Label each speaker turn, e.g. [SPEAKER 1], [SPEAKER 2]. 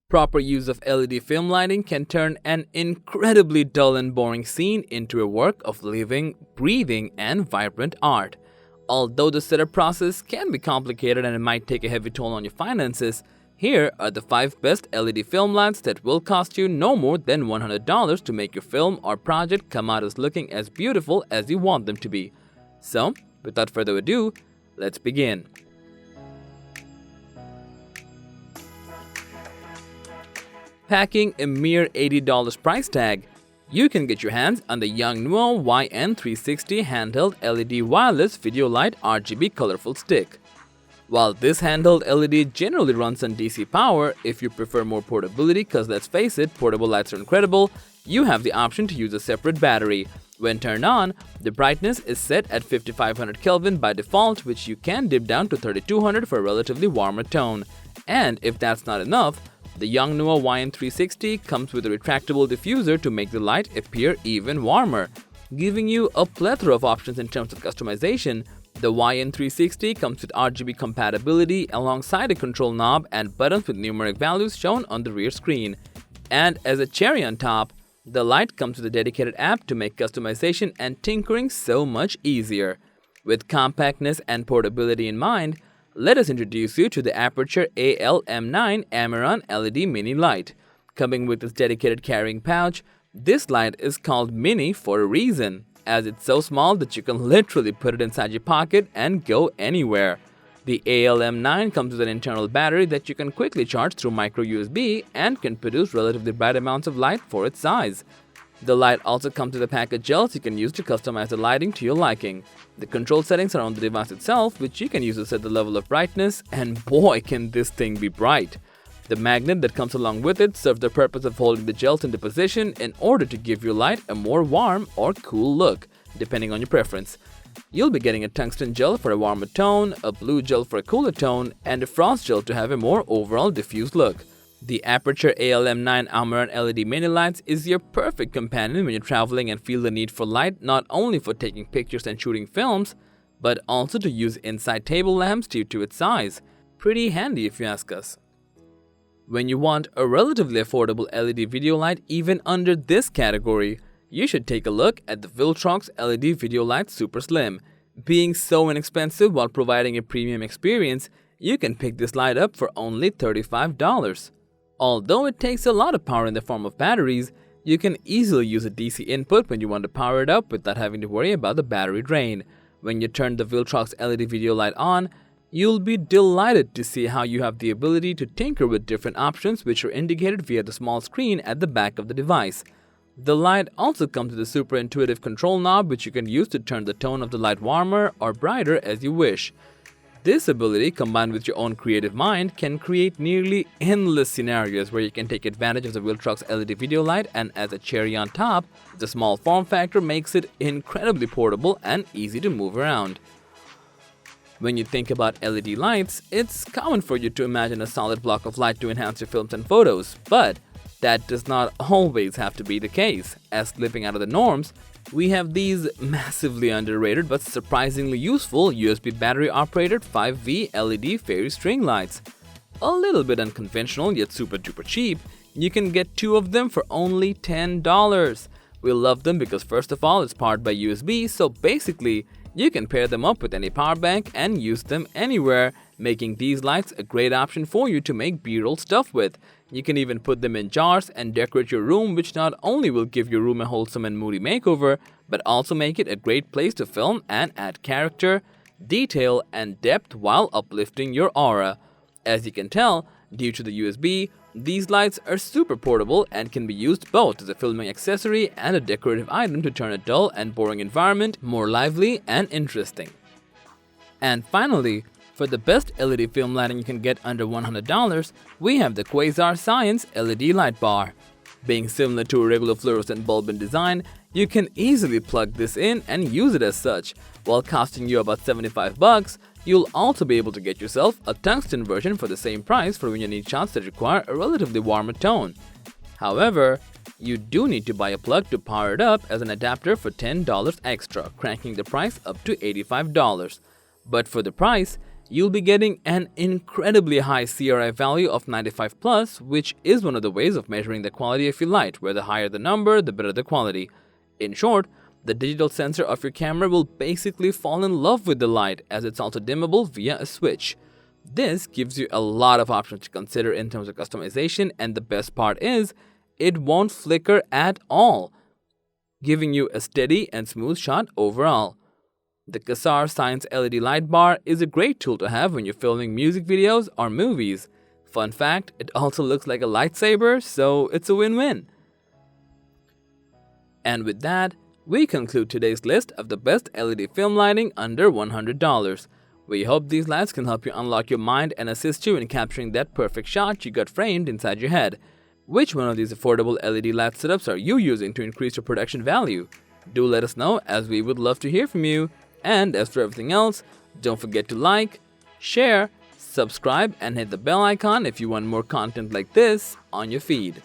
[SPEAKER 1] Proper use of LED film lighting can turn an incredibly dull and boring scene into a work of living, breathing, and vibrant art. Although the setup process can be complicated and it might take a heavy toll on your finances, here are the 5 best LED film lights that will cost you no more than $100 to make your film or project come out as looking as beautiful as you want them to be. So, without further ado, let's begin. Packing a mere $80 price tag, you can get your hands on the YONGNUO YN360 handheld LED wireless video light RGB colorful stick. While this handheld LED generally runs on DC power, if you prefer more portability, cause let's face it, portable lights are incredible, you have the option to use a separate battery. When turned on, the brightness is set at 5500 Kelvin by default, which you can dip down to 3200 for a relatively warmer tone. And if that's not enough, the YONGNUO YN360 comes with a retractable diffuser to make the light appear even warmer, giving you a plethora of options in terms of customization. The YN360 comes with RGB compatibility alongside a control knob and buttons with numeric values shown on the rear screen. And as a cherry on top, the light comes with a dedicated app to make customization and tinkering so much easier. With compactness and portability in mind, let us introduce you to the Aputure ALM9 Amaran LED Mini Light. Coming with its dedicated carrying pouch, this light is called Mini for a reason, as it's so small that you can literally put it inside your pocket and go anywhere. The ALM9 comes with an internal battery that you can quickly charge through micro USB and can produce relatively bright amounts of light for its size. The light also comes with a pack of gels you can use to customize the lighting to your liking. The control settings are on the device itself, which you can use to set the level of brightness, and boy can this thing be bright. The magnet that comes along with it serves the purpose of holding the gels into position in order to give your light a more warm or cool look, depending on your preference. You'll be getting a tungsten gel for a warmer tone, a blue gel for a cooler tone, and a frost gel to have a more overall diffused look. The Aputure ALM9 Amaran LED Mini Lights is your perfect companion when you're traveling and feel the need for light not only for taking pictures and shooting films, but also to use inside table lamps due to its size. Pretty handy if you ask us. When you want a relatively affordable LED video light even under this category, you should take a look at the Viltrox LED Video Light Super Slim. Being so inexpensive while providing a premium experience, you can pick this light up for only $35. Although it takes a lot of power in the form of batteries, you can easily use a DC input when you want to power it up without having to worry about the battery drain. When you turn the Viltrox LED video light on, you'll be delighted to see how you have the ability to tinker with different options which are indicated via the small screen at the back of the device. The light also comes with a super intuitive control knob which you can use to turn the tone of the light warmer or brighter as you wish. This ability, combined with your own creative mind, can create nearly endless scenarios where you can take advantage of the Viltrox LED video light, and as a cherry on top, the small form factor makes it incredibly portable and easy to move around. When you think about LED lights, it's common for you to imagine a solid block of light to enhance your films and photos, but that does not always have to be the case. As slipping out of the norms, we have these massively underrated but surprisingly useful USB battery operated 5V LED fairy string lights. A little bit unconventional yet super duper cheap, you can get 2 of them for only $10. We love them because first of all it's powered by USB, so basically you can pair them up with any power bank and use them anywhere, making these lights a great option for you to make B-roll stuff with. You can even put them in jars and decorate your room, which not only will give your room a wholesome and moody makeover, but also make it a great place to film and add character, detail, and depth while uplifting your aura. As you can tell, due to the USB, these lights are super portable and can be used both as a filming accessory and a decorative item to turn a dull and boring environment more lively and interesting. And finally, for the best LED film lighting you can get under $100, we have the Quasar Science LED Light Bar. Being similar to a regular fluorescent bulb in design, you can easily plug this in and use it as such. While costing you about $75, you'll also be able to get yourself a tungsten version for the same price for when you need shots that require a relatively warmer tone. However, you do need to buy a plug to power it up as an adapter for $10 extra, cranking the price up to $85. But for the price, you'll be getting an incredibly high CRI value of 95 plus, which is one of the ways of measuring the quality of your light, where the higher the number, the better the quality. In short, the digital sensor of your camera will basically fall in love with the light, as it's also dimmable via a switch. This gives you a lot of options to consider in terms of customization, and the best part is, it won't flicker at all, giving you a steady and smooth shot overall. The Quasar Science LED light bar is a great tool to have when you're filming music videos or movies. Fun fact, it also looks like a lightsaber, so it's a win-win. And with that, we conclude today's list of the best LED film lighting under $100. We hope these lights can help you unlock your mind and assist you in capturing that perfect shot you got framed inside your head. Which one of these affordable LED light setups are you using to increase your production value? Do let us know, as we would love to hear from you. And as for everything else, don't forget to like, share, subscribe, and hit the bell icon if you want more content like this on your feed.